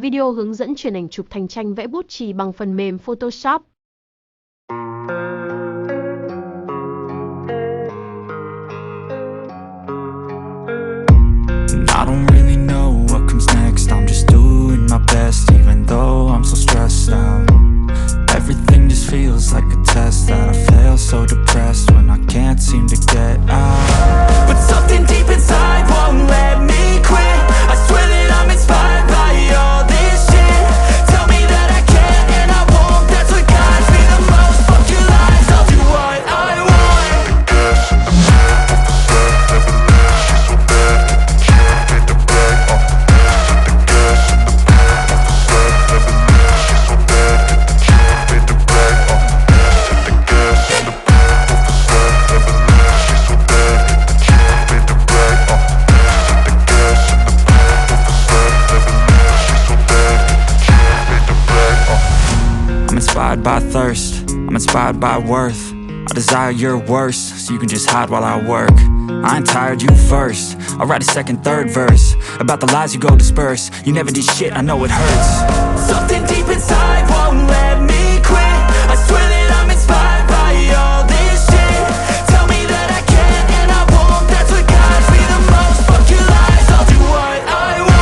Video hướng dẫn chuyển ảnh chụp thành tranh vẽ bút chì bằng phần mềm Photoshop. I don't really know what comes next. I'm just doing my best, even though I'm so stressed out. Everything just feels like a test that I fail, so depressed when I can't seem to get out. But something deep inside won't let me quit. I swear that I'm inspired by all this shit. Tell me that I can't and I won't. That's what guides me the most. Fuck your lies, I'll do what I want. I'm inspired by thirst, I'm inspired by worth. I desire your worst, so you can just hide while I work. I ain't tired, you first. I'll write a second, third verse about the lies you go disperse. You never did shit, I know it hurts. Something deep inside won't let me quit. I swear that I'm inspired by all this shit. Tell me that I can't and I won't. That's what guides me the most. Fuck your lies, I'll do what I want.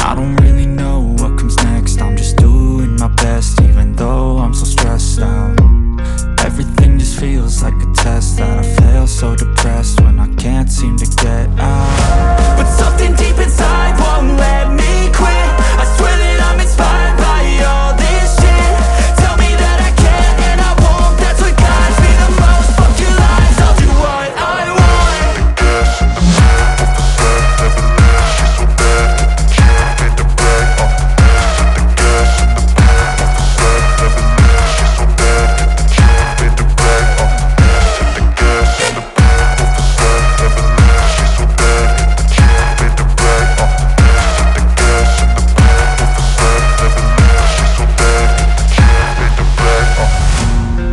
I don't really know what comes next. I'm just doing my best, even though I'm so stressed out. Everything just feels like a test that I fail, so depressed when I can't seem to get out. But something deep inside won't let me quit. I swear that I'm inspired by all this shit. Tell me that I can't and I won't. That's what guides me the most. Fuck your lies, I'll do what I want.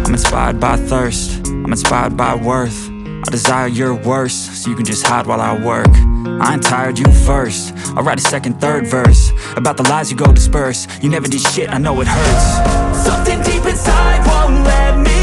I'm inspired by thirst, I'm inspired by worth. I desire your worst, so you can just hide while I work. I ain't tired, you first. I'll write a second, third verse about the lies you go disperse. You never did shit, I know it hurts. Something deep inside won't let me